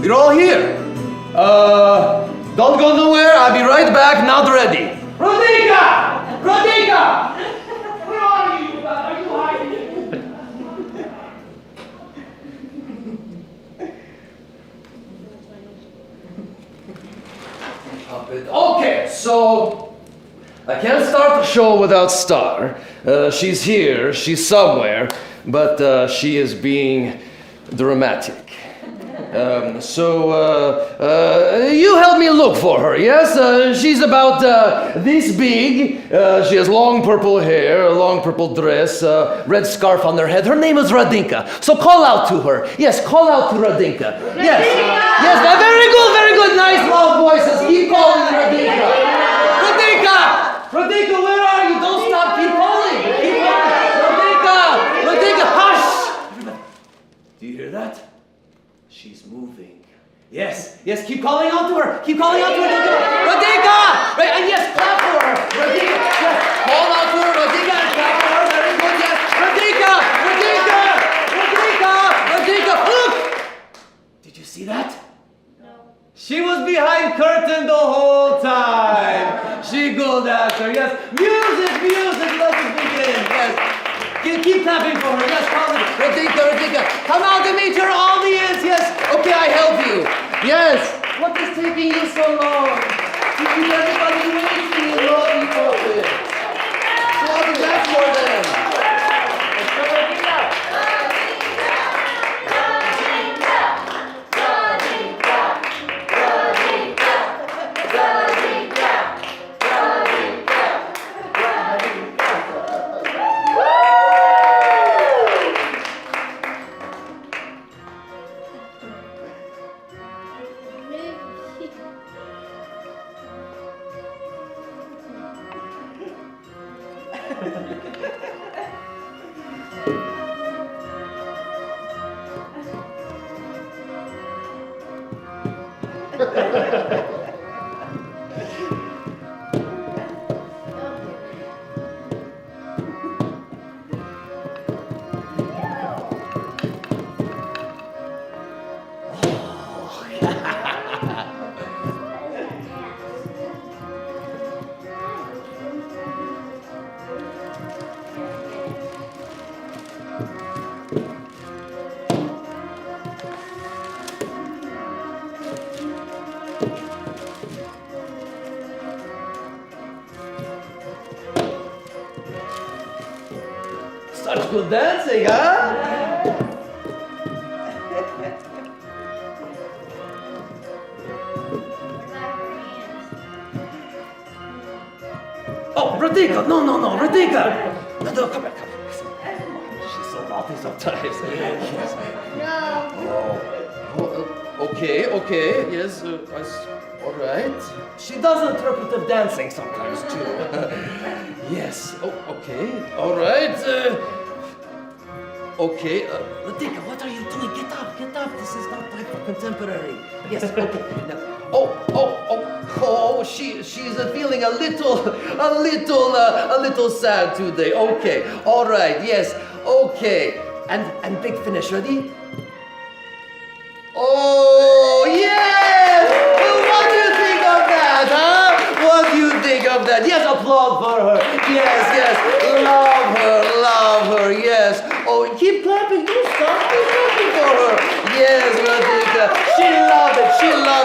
You're all here. Don't go nowhere. I'll be right back. Not ready. Radika! Radika! Where are you? Are you hiding? Okay, so I can't start the show without Star. She's here. She's somewhere, but she is being dramatic. You help me look for her, yes? She's about this big. She has long purple hair, a long purple dress, red scarf on her head. Her name is Radinka. So call out to her. Yes, call out to Radinka. Yes, yes, very good, very good. Nice loud voices. Keep calling Radinka. Radinka! Radinka, where are you? Don't stop. Keep calling. Keep calling. Radinka! Radinka, hush! Do you hear that? She's moving. Yes, yes, keep calling out to her. Keep calling out to her. Radinka! Right, and yes, clap for her. Radinka, yes, call out to her. Radinka, and clap for her. Very good, yes. Radinka! Radinka! Radinka! Radinka! Look! Did you see that? No. She was behind curtain the whole time. She good actor. Yes. Music, music. Let us begin. Yes. Keep clapping for her. Yes, call her. Radinka, Radinka. Come out to meet your audience. Yes. Okay, I help you. Yes. What is taking you so long? You keep everybody waiting. You love you for it. So I'll be back for them. Such good dancing, huh? Oh, Radinka! No, Radinka! No, come back, come back. She's so naughty sometimes. Yes. No. Oh, okay, yes, all right. She does interpretive dancing sometimes, too. Yes, okay, all right. Okay, Radinka, what are you doing? Get up. This is not time for contemporary. Yes, okay. Now, she's feeling a little sad today. Okay, all right, yes, okay. And big finish, ready? Oh, yes! What do you think of that, huh? What do you think of that? Yes, applaud for her. Yes, love her, yes. Oh, keep clapping, don't stop, keep clapping for her. Yes, Radinka, she loved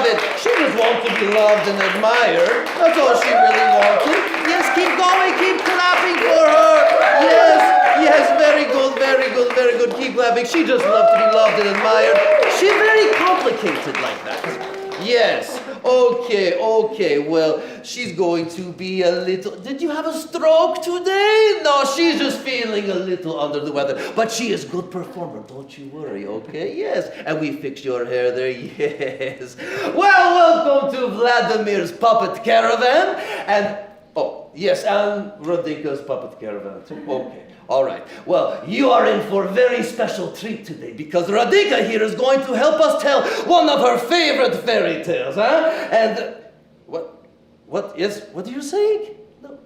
it. She just wants to be loved and admired. That's all she really wanted. Yes, keep going, keep clapping for her. Yes, very good, keep clapping. She just loves to be loved and admired. She's very complicated like that. Yes, okay, well, she's going to be a little... Did you have a stroke today? No, she's just feeling a little under the weather. But she is a good performer, don't you worry, okay? Yes, and we fixed your hair there, yes. Well, welcome to Vladimir's Puppet Caravan, and... Oh, yes, and Radinka's Puppet Caravan too. Okay, all right. Well, you are in for a very special treat today because Radinka here is going to help us tell one of her favorite fairy tales, huh? And what? Yes, what are you saying? No.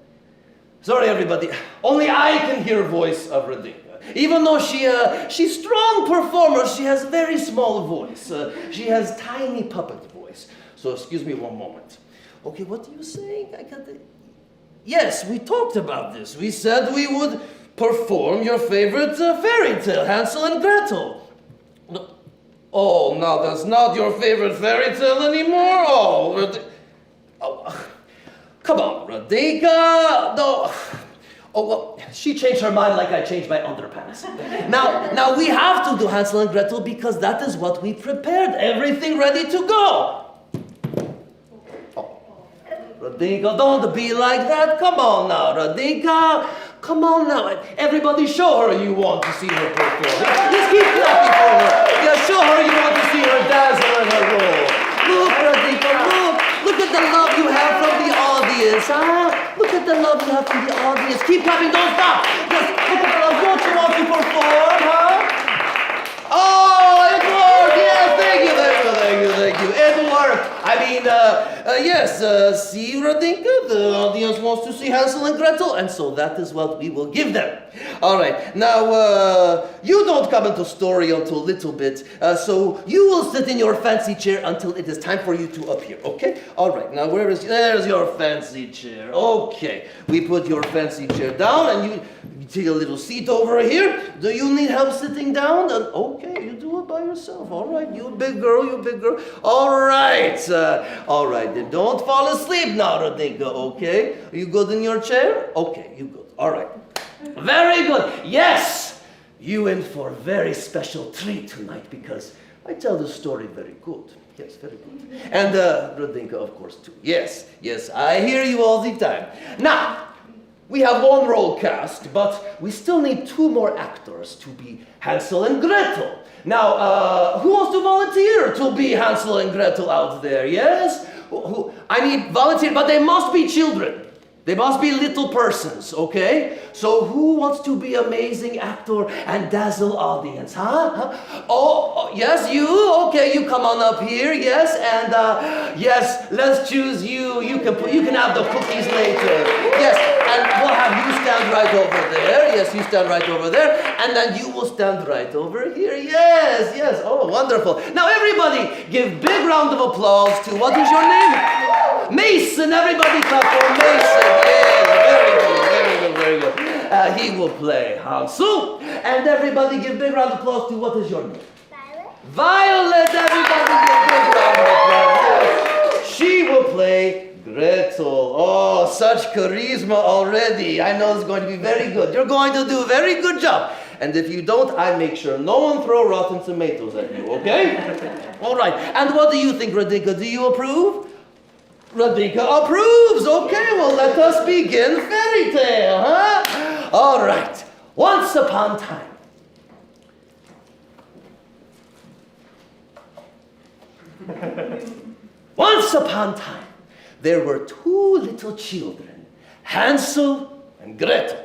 Sorry, everybody. Only I can hear voice of Radinka. Even though she's strong performer, she has very small voice. She has tiny puppet voice. So excuse me one moment. Okay, what are you saying? Yes, we talked about this. We said we would perform your favorite fairy tale, Hansel and Gretel. Oh, now that's not your favorite fairy tale anymore? Come on, Radhika. No. Oh, well, she changed her mind like I changed my underpants. Now we have to do Hansel and Gretel because that is what we prepared. Everything ready to go. Radhika, don't be like that. Come on now, Radhika. Come on now. Everybody show her you want to see her perform. Just keep clapping for her. Yeah, show her you want to see her dazzle in her role. Look, Radhika, look. Look at the love you have from the audience, huh? Look at the love you have from the audience. Keep clapping, don't stop. Just look at the love. Don't you want to perform, huh? Oh, it worked. Yeah, thank you. It worked. I mean, yes, see, Radhika, the audience wants to see Hansel and Gretel, and so that is what we will give them. All right, now, you don't come into story until a little bit, so you will sit in your fancy chair until it is time for you to appear, okay? All right, now there's your fancy chair. Okay, we put your fancy chair down, and you take a little seat over here. Do you need help sitting down? Okay, you do it by yourself. All right, you big girl. All right, then don't fall asleep now, Radhika, okay? Are you good in your chair? Okay, you good. All right. Very good. Yes, you in for a very special treat tonight because I tell the story very good. Yes, very good. And Radhika, of course, too. Yes, I hear you all the time. Now, we have one role cast, but we still need 2 more actors to be Hansel and Gretel. Now, who wants to volunteer to be Hansel and Gretel out there, yes? Volunteer, but they must be children. They must be little persons, okay? So who wants to be amazing actor and dazzle audience, huh? Oh, yes, you? Okay, you come on up here, yes, and yes, let's choose you. You can have the cookies later. Yes, and we'll have you stand right over there. Yes, you stand right over there, and then you will stand right over here. Yes. Oh, wonderful. Now everybody, give big round of applause to, what is your name? Mason. Everybody clap for Mason. Yes, very good. He will play Hansel. And everybody give big round of applause to, what is your name? Violet. Everybody give big round of applause. Yes. She will play Gretel. Oh, such charisma already. I know it's going to be very good. You're going to do a very good job. And if you don't, I make sure no one throw rotten tomatoes at you, okay? All right. And what do you think, Radhika? Do you approve? Radhika approves. Okay, well, let us begin fairy tale, huh? All right. Once upon time. Once upon time, there were 2 little children, Hansel and Gretel.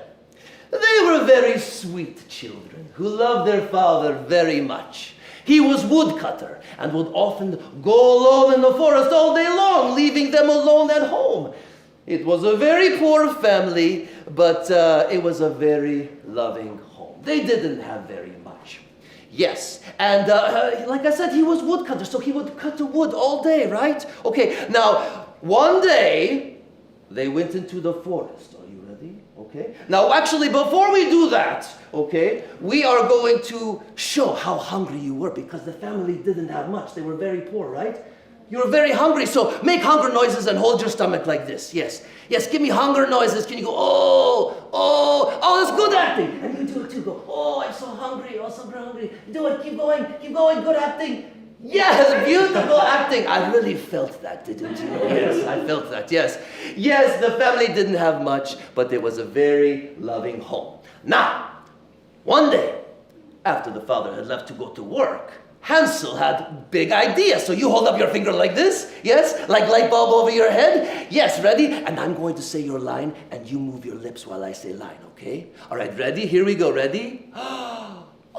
They were very sweet children who loved their father very much. He was woodcutter and would often go alone in the forest all day long, leaving them alone at home. It was a very poor family, but it was a very loving home. They didn't have very much. Yes, and like I said, he was woodcutter, so he would cut the wood all day, right? Okay, now, one day, they went into the forest. Are you ready? Okay. Now, actually, before we do that, okay, we are going to show how hungry you were because the family didn't have much. They were very poor, right? You were very hungry, so make hunger noises and hold your stomach like this. Yes, give me hunger noises. Can you go, oh, that's good acting. And you do it too, go, oh, I'm so hungry, oh, so hungry. Do it, keep going, good acting. Yes, beautiful acting. I really felt that, didn't you? Yes, I felt that, yes. Yes, the family didn't have much, but it was a very loving home. Now, one day, after the father had left to go to work, Hansel had big ideas. So you hold up your finger like this, yes? Like light bulb over your head. Yes, ready? And I'm going to say your line, and you move your lips while I say line, okay? All right, ready? Here we go, ready?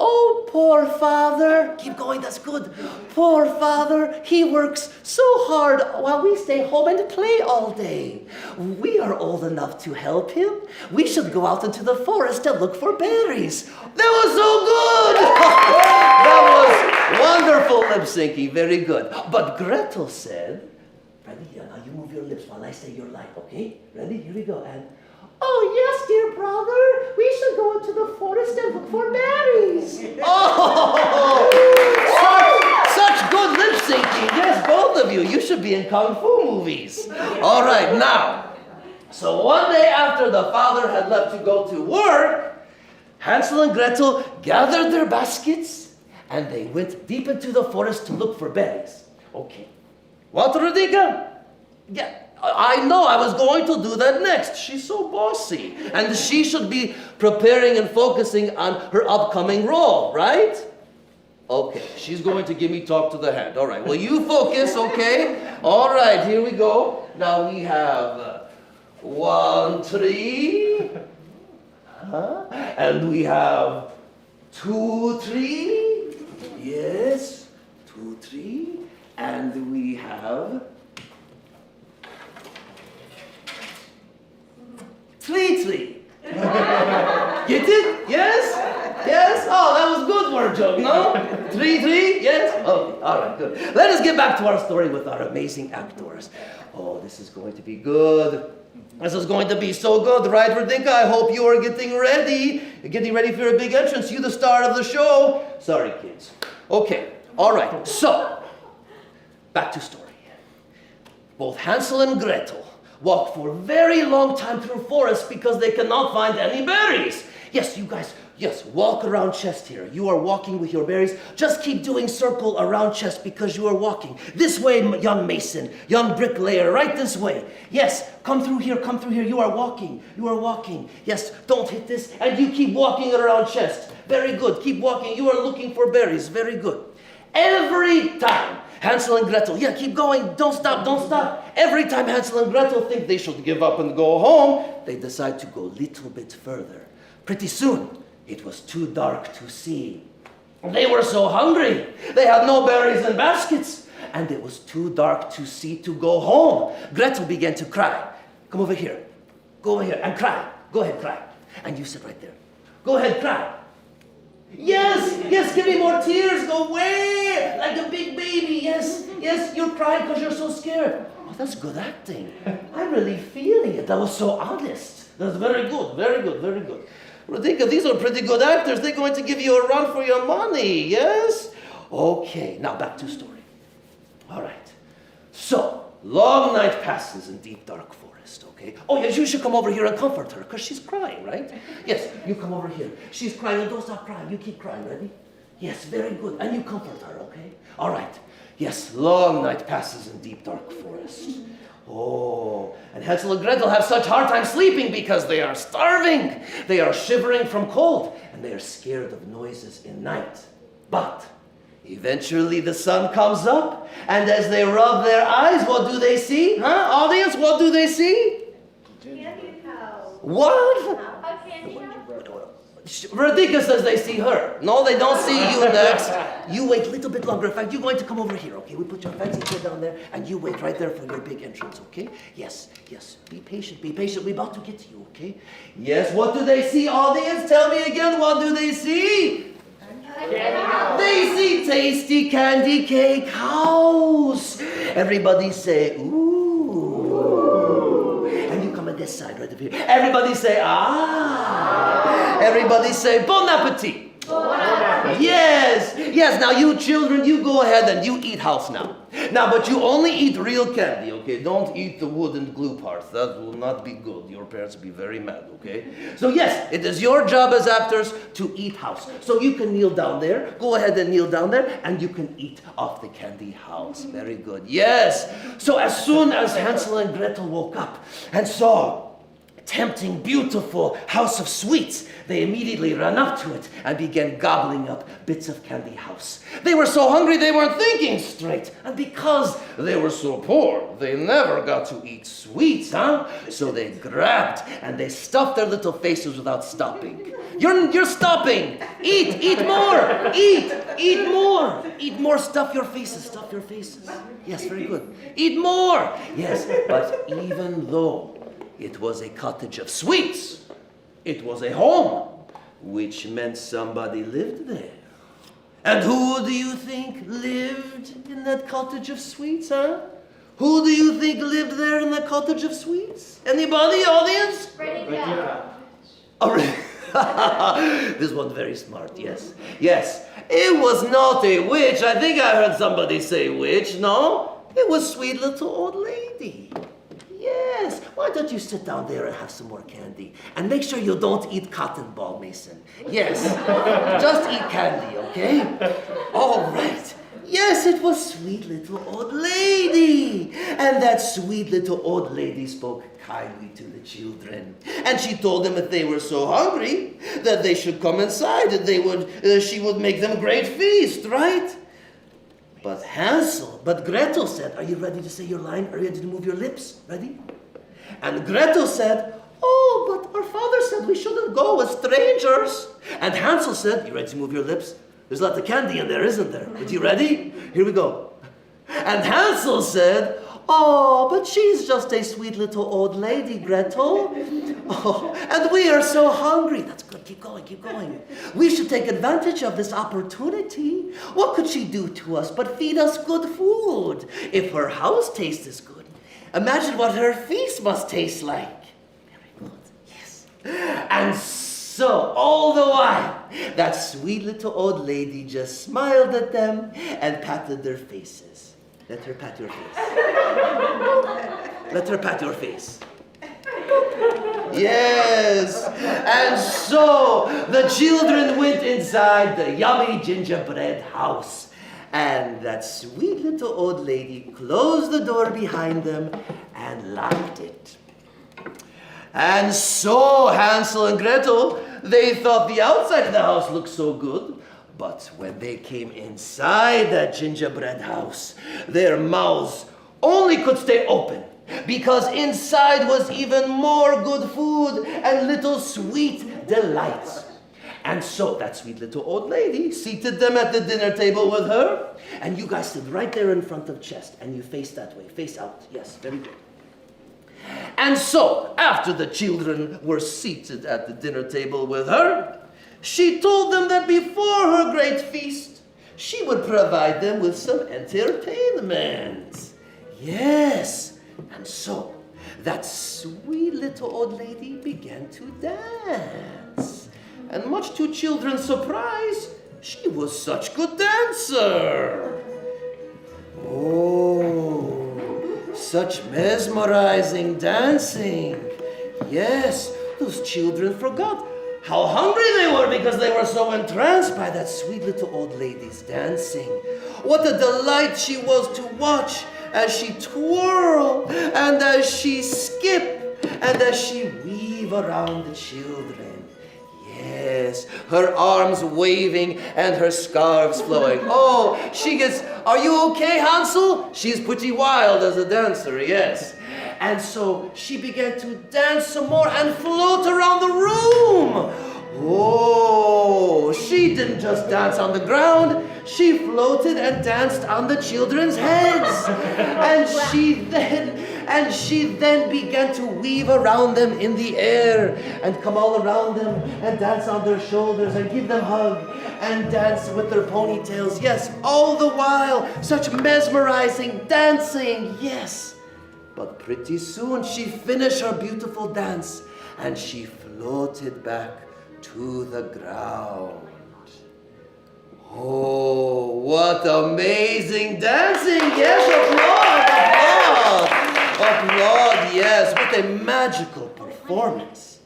Oh, poor father. Keep going, that's good. Poor father, he works so hard while we stay home and play all day. We are old enough to help him. We should go out into the forest and look for berries. That was so good. That was wonderful lip syncing, very good. But Gretel said, ready? Now you move your lips while I say your line, okay? Ready? Here we go. And oh, yes, dear brother, we should go into the forest and look for berries. Oh, such good lip syncing. Yes, both of you. You should be in Kung Fu movies. All right, now, so one day after the father had left to go to work, Hansel and Gretel gathered their baskets and they went deep into the forest to look for berries. Okay. What, Radhika? Yeah. I know, I was going to do that next. She's so bossy. And she should be preparing and focusing on her upcoming role, right? Okay, she's going to give me talk to the hand. All right, well, you focus, okay? All right, here we go. Now we have 1 tree. And we have 2 tree. Yes, 2 tree. And we have 3 tree. Get it? Yes? Yes? Oh, that was good word joke, no? 3 tree? Yes? Okay, all right, good. Let us get back to our story with our amazing actors. Oh, this is going to be good. This is going to be so good, right, Radhika? I hope you are getting ready. You're getting ready for a big entrance. You the star of the show. Sorry, kids. Okay, all right. So, back to story. Both Hansel and Gretel walk for a very long time through forest because they cannot find any berries. Yes, you guys, yes, walk around chest here. You are walking with your berries. Just keep doing circle around chest because you are walking. This way, young mason, young bricklayer, right this way. Yes, come through here, come through here. You are walking, you are walking. Yes, don't hit this, and you keep walking around chest. Very good, keep walking. You are looking for berries, very good. Every time Hansel and Gretel, yeah, keep going, don't stop, don't stop. Every time Hansel and Gretel think they should give up and go home, they decide to go a little bit further. Pretty soon, it was too dark to see. They were so hungry. They had no berries in baskets. And it was too dark to see to go home. Gretel began to cry. Come over here. Go over here and cry. Go ahead, cry. And you sit right there. Go ahead, cry. Yes, yes, give me more tears. Go away like a big baby. Yes, yes, you're crying because you're so scared. Oh, that's good acting. I'm really feeling it. That was so honest. That's very good, very good, very good. Radhika, these are pretty good actors. They're going to give you a run for your money, yes? Okay, now back to story. All right. So, long night passes in deep dark forest, okay? Oh, yes, you should come over here and comfort her, because she's crying, right? Yes, you come over here. She's crying, and don't stop crying. You keep crying, ready? Yes, very good. And you comfort her, okay? All right. Yes, long night passes in deep dark forest. Oh, and Hansel and Gretel have such hard time sleeping because they are starving. They are shivering from cold, and they are scared of noises in night. But eventually the sun comes up, and as they rub their eyes, what do they see? Huh, audience, what do they see? Candy house. What? A candy house? Radhika says they see her. No, they don't see you next. You wait a little bit longer. In fact, you're going to come over here, okay? We put your fancy chair down there, and you wait right there for your big entrance, okay? Yes, yes. Be patient, be patient. We're about to get to you, okay? Yes, what do they see, audience? Tell me again, what do they see? They see tasty candy cake house. Everybody say, ooh. And you come on this side right over here. Everybody say, ah. Everybody say, bon appetit. Yes, yes. Now you children, you go ahead and you eat house now. Now, but you only eat real candy, okay? Don't eat the wood and glue parts. That will not be good. Your parents will be very mad, okay? So yes, it is your job as actors to eat house. So you can kneel down there. Go ahead and kneel down there, and you can eat off the candy house. Very good. Yes. So as soon as Hansel and Gretel woke up and saw tempting, beautiful house of sweets, they immediately ran up to it and began gobbling up bits of candy house. They were so hungry they weren't thinking straight. And because they were so poor, they never got to eat sweets, huh? So they grabbed and they stuffed their little faces without stopping. You're stopping! Eat more! Eat more! Eat more, stuff your faces. Yes, very good. Eat more! Yes, but even though it was a cottage of sweets, it was a home, which meant somebody lived there. And who do you think lived in that cottage of sweets, huh? Who do you think lived there in the cottage of sweets? Anybody, audience? Vladimir. Oh, really? This one's very smart, yes. Yes, it was not a witch. I think I heard somebody say witch, no? It was sweet little old lady. Yes, why don't you sit down there and have some more candy? And make sure you don't eat cotton ball, Mason. Yes, just eat candy, okay? All right. Yes, it was sweet little old lady. And that sweet little old lady spoke kindly to the children. And she told them if they were so hungry that they should come inside and she would make them a great feast, right? But Gretel said, are you ready to say your line? Are you ready to move your lips? Ready? And Gretel said, oh, but our father said we shouldn't go with strangers. And Hansel said, you ready to move your lips? There's a lot of candy in there, isn't there? But you ready? Here we go. And Hansel said, oh, but she's just a sweet little old lady, Gretel. Oh, and we are so hungry. That's good. Keep going. We should take advantage of this opportunity. What could she do to us but feed us good food? If her house tastes good, imagine what her feast must taste like. Very good. Yes. And so, all the while, that sweet little old lady just smiled at them and patted their faces. Let her pat your face. Let her pat your face. Yes. And so the children went inside the yummy gingerbread house. And that sweet little old lady closed the door behind them and locked it. And so Hansel and Gretel, they thought the outside of the house looked so good. But when they came inside that gingerbread house, their mouths only could stay open because inside was even more good food and little sweet delights. And so that sweet little old lady seated them at the dinner table with her, and you guys stood right there in front of chest, and you face that way, face out. Yes, very good. And so, after the children were seated at the dinner table with her, she told them that before her great feast, she would provide them with some entertainment. Yes, and so that sweet little old lady began to dance. And much to children's surprise, she was such a good dancer. Oh, such mesmerizing dancing. Yes, those children forgot how hungry they were because they were so entranced by that sweet little old lady's dancing. What a delight she was to watch as she twirl and as she skip and as she weave around the children. Yes, her arms waving and her scarves flowing. Oh, she gets, are you okay, Hansel? She's pretty wild as a dancer, yes. And so she began to dance some more and float around the room. Oh, she didn't just dance on the ground. She floated and danced on the children's heads. And she then began to weave around them in the air and come all around them and dance on their shoulders and give them a hug and dance with their ponytails. Yes, all the while, such mesmerizing dancing. Yes. But pretty soon she finished her beautiful dance and she floated back to the ground. Oh, what amazing dancing! Yes, applaud, yes, what a magical performance.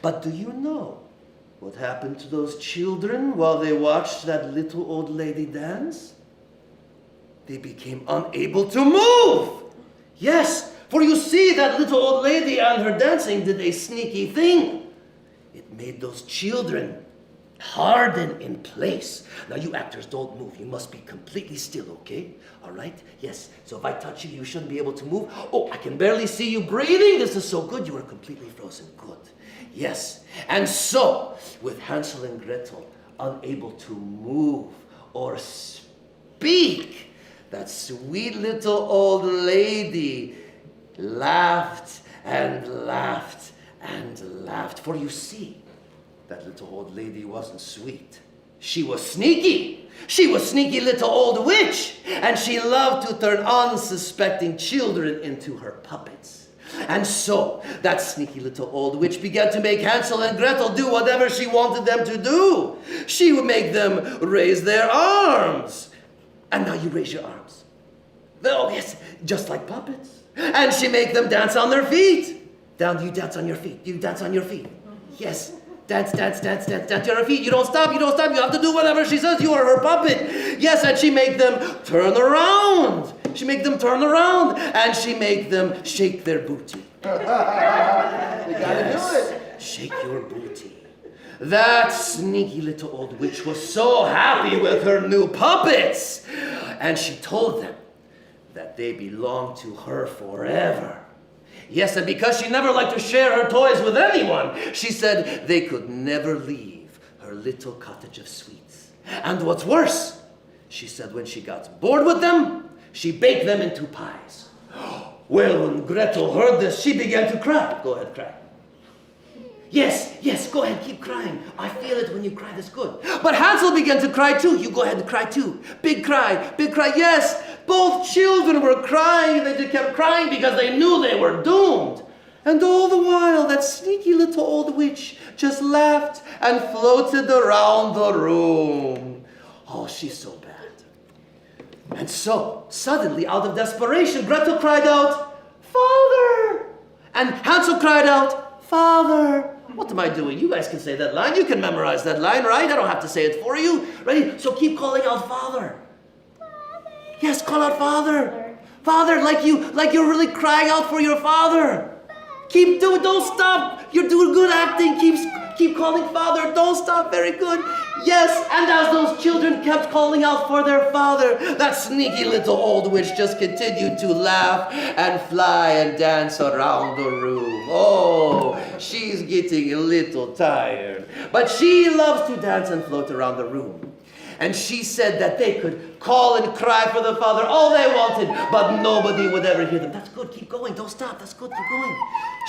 But do you know what happened to those children while they watched that little old lady dance? They became unable to move. Yes, For you see, that little old lady and her dancing did a sneaky thing. It made those children harden in place. Now you actors don't move. You must be completely still, okay? All right? Yes. So if I touch you, you shouldn't be able to move. Oh, I can barely see you breathing. This is so good. You are completely frozen. Good. Yes. And so, with Hansel and Gretel unable to move or speak, that sweet little old lady laughed and laughed and laughed. For you see, that little old lady wasn't sweet. She was sneaky. She was sneaky little old witch. And she loved to turn unsuspecting children into her puppets. And so, that sneaky little old witch began to make Hansel and Gretel do whatever she wanted them to do. She would make them raise their arms. And now you raise your arms. Oh, yes, just like puppets. And she make them dance on their feet. Do you dance on your feet? Do you dance on your feet? Yes. Dance, dance, dance, dance, dance to her feet. You don't stop, you don't stop. You have to do whatever she says. You are her puppet. Yes, and she make them turn around. She make them turn around. And she make them shake their booty. You gotta do it. Shake your booty. That sneaky little old witch was so happy with her new puppets. And she told them that they belonged to her forever. Yes, and because she never liked to share her toys with anyone, she said they could never leave her little cottage of sweets. And what's worse, she said when she got bored with them, she baked them into pies. Well, when Gretel heard this, she began to cry. Go ahead, cry. Yes, yes, go ahead, keep crying. I feel it when you cry, that's good. But Hansel began to cry too. You go ahead and cry too. Big cry, yes. Both children were crying. They just kept crying because they knew they were doomed. And all the while, that sneaky little old witch just laughed and floated around the room. Oh, she's so bad. And so, suddenly, out of desperation, Gretel cried out, "Father!" And Hansel cried out, "Father!" What am I doing? You guys can say that line. You can memorize that line, right? I don't have to say it for you. Ready? So keep calling out, "Father." Father. Yes, call out, "Father." Father, like you're really crying out for your father. Keep doing, don't stop. You're doing good acting. Keep calling Father. Don't stop. Very good. Yes, and as those children kept calling out for their father, that sneaky little old witch just continued to laugh and fly and dance around the room. Oh, she's getting a little tired. But she loves to dance and float around the room. And she said that they could call and cry for the father all they wanted, but nobody would ever hear them. That's good, keep going, don't stop, that's good, keep going.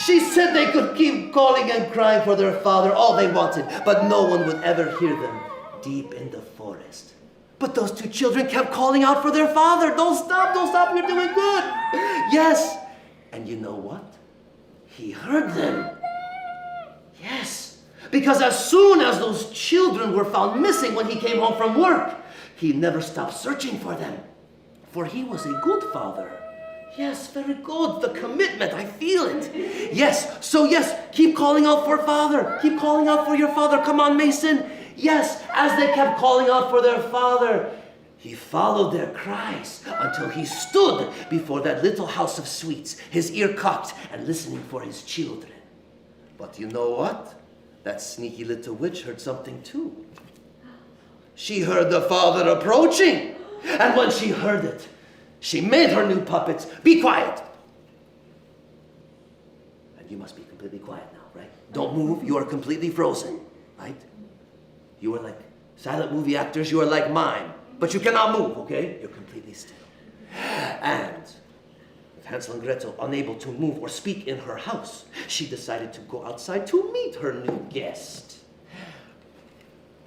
She said they could keep calling and crying for their father all they wanted, but no one would ever hear them deep in the forest. But those two children kept calling out for their father. Don't stop, you're doing good. Yes, and you know what? He heard them. Yes. Because as soon as those children were found missing when he came home from work, he never stopped searching for them. For he was a good father. Yes, very good. The commitment, I feel it. Yes, so yes, keep calling out for father. Keep calling out for your father. Come on, Mason. Yes, as they kept calling out for their father, he followed their cries until he stood before that little house of sweets, his ear cocked and listening for his children. But you know what? That sneaky little witch heard something too. She heard the father approaching. And when she heard it, she made her new puppets be quiet. And you must be completely quiet now, right? Don't move. You are completely frozen, right? You are like silent movie actors. You are like mime. But you cannot move, okay? You're completely still. And Hansel and Gretel, unable to move or speak in her house, she decided to go outside to meet her new guest.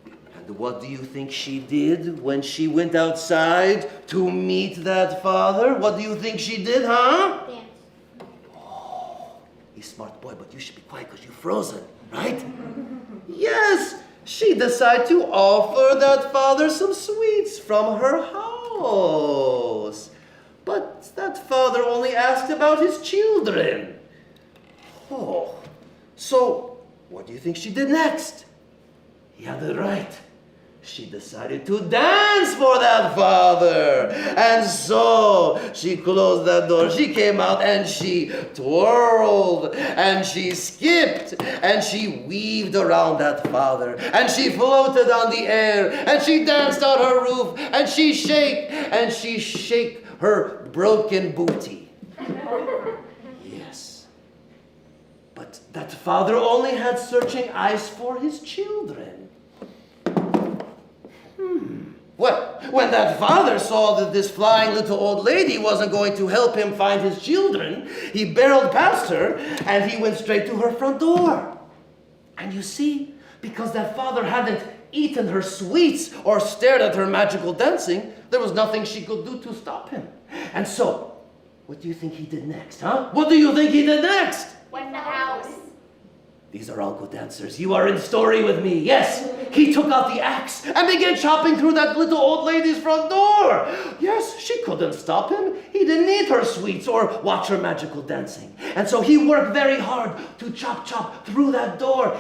And what do you think she did when she went outside to meet that father? What do you think she did, huh? Dance. Oh, he's a smart boy, but you should be quiet because you're frozen, right? Yes, she decided to offer that father some sweets from her house. But that father only asked about his children. Oh, so what do you think she did next? You had it right. she decided to dance for that father. And so she closed that door. She came out and she twirled and she skipped and she weaved around that father and she floated on the air and she danced on her roof and she shake her broken booty. Yes. But that father only had searching eyes for his children. Well, when that father saw that this flying little old lady wasn't going to help him find his children, he barreled past her and he went straight to her front door. And you see, because that father hadn't eaten her sweets or stared at her magical dancing, there was nothing she could do to stop him. And so, what do you think he did next, huh? What do you think he did next? Went in the house. These are all good answers. You are in story with me. Yes, he took out the axe and began chopping through that little old lady's front door. Yes, she couldn't stop him. He didn't eat her sweets or watch her magical dancing. And so he worked very hard to chop through that door.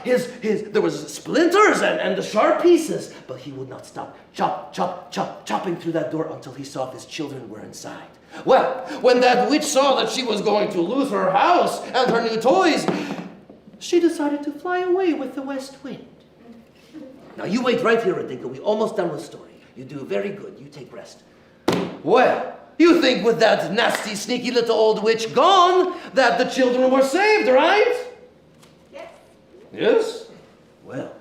There was splinters and the sharp pieces, but he would not stop chopping through that door until he saw if his children were inside. Well, when that witch saw that she was going to lose her house and her new toys, she decided to fly away with the west wind. Now you wait right here, Radinka. We're almost done with the story. You do very good. You take rest. Well, you think with that nasty, sneaky little old witch gone, that the children were saved, right? Yes. Yes? Well,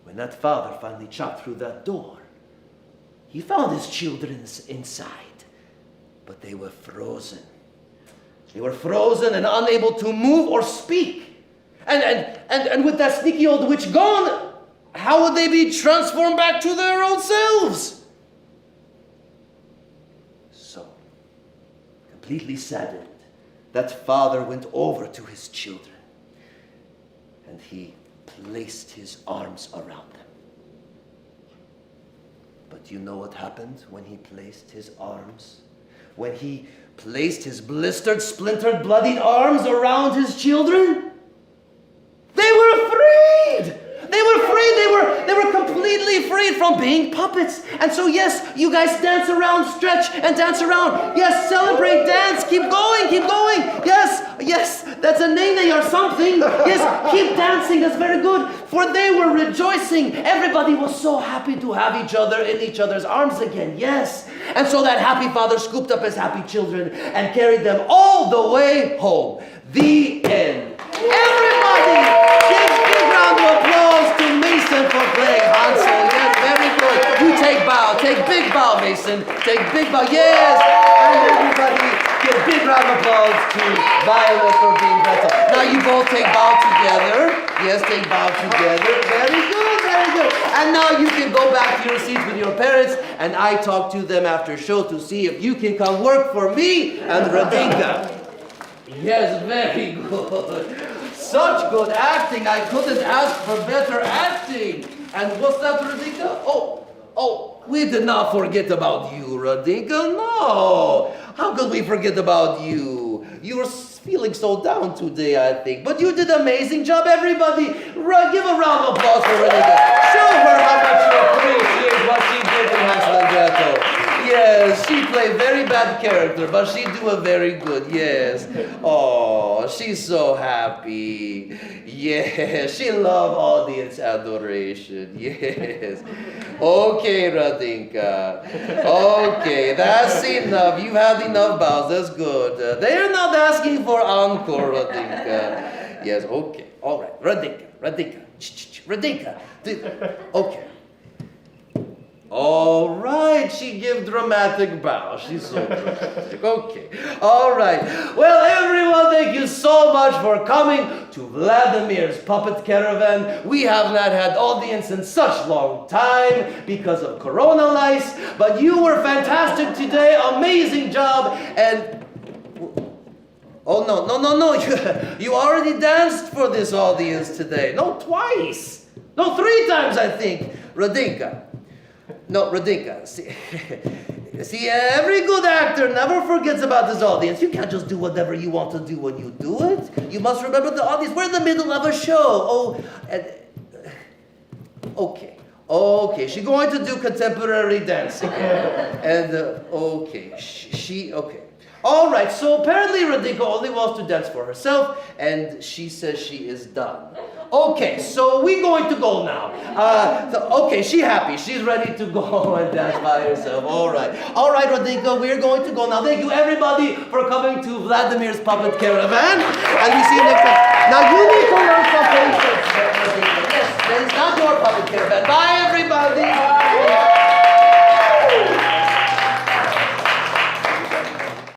when that father finally chopped through that door, he found his children inside, but they were frozen. They were frozen and unable to move or speak. And with that sneaky old witch gone, how would they be transformed back to their old selves? So, completely saddened, that father went over to his children and he placed his arms around them. But you know what happened when he placed his arms? When he placed his blistered, splintered, bloodied arms around his children? They were afraid! They were afraid! They were completely afraid from being puppets. And so yes, you guys dance around, stretch and dance around. Yes, celebrate, dance, keep going, keep going. Yes, that's a nene or something. Yes, keep dancing, that's very good. For they were rejoicing. Everybody was so happy to have each other in each other's arms again, yes. And so that happy father scooped up his happy children and carried them all the way home. The end. Everybody, give a big round of applause to Mason for playing Hansel. Yes, very good. You take bow. Take big bow, Mason. Take big bow. Yes. And everybody, give big round of applause to Violet for being Gretel. Now you both take bow together. Yes, take bow together. Very good, very good. And now you can go back to your seats with your parents, and I talk to them after show to see if you can come work for me and Radinka. Yes, very good. Such good acting. I couldn't ask for better acting. And what's that, Radinka? Oh, we did not forget about you, Radinka. No. How could we forget about you? You were feeling so down today, I think. But you did an amazing job, everybody. Give a round of applause for Radinka. Show her how much you appreciate what she did in Hansel and Gretel. Yes, she played very bad character, but she do a very good, yes. Oh, she's so happy. Yes, she love audience adoration, yes. Okay, Radinka. Okay, that's enough. You had enough bows, that's good. They're not asking for encore, Radinka. Yes, okay, all right. Radinka. Okay. All right, she give dramatic bow. She's so dramatic. Okay. All right. Well, everyone, thank you so much for coming to Vladimir's Puppet Caravan. We have not had audience in such long time because of Corona lice, but you were fantastic today. Amazing job. And oh, no. You already danced for this audience today. No, twice. No, 3 times, I think. Radinka. No, Radinka, see, every good actor never forgets about his audience. You can't just do whatever you want to do when you do it. You must remember the audience. We're in the middle of a show. Oh, and Okay. Okay, she's going to do contemporary dancing. And, okay, okay. All right, so apparently Radinka only wants to dance for herself, and she says she is done. Okay, so we're going to go now. Okay, she's happy. She's ready to go and dance by herself. All right, Radinka, we're going to go now. Thank you, everybody, for coming to Vladimir's Puppet Caravan. And we see you next time. Now, you need to learn some patience, Radinka. Yes, that is not your puppet caravan. Bye, everybody.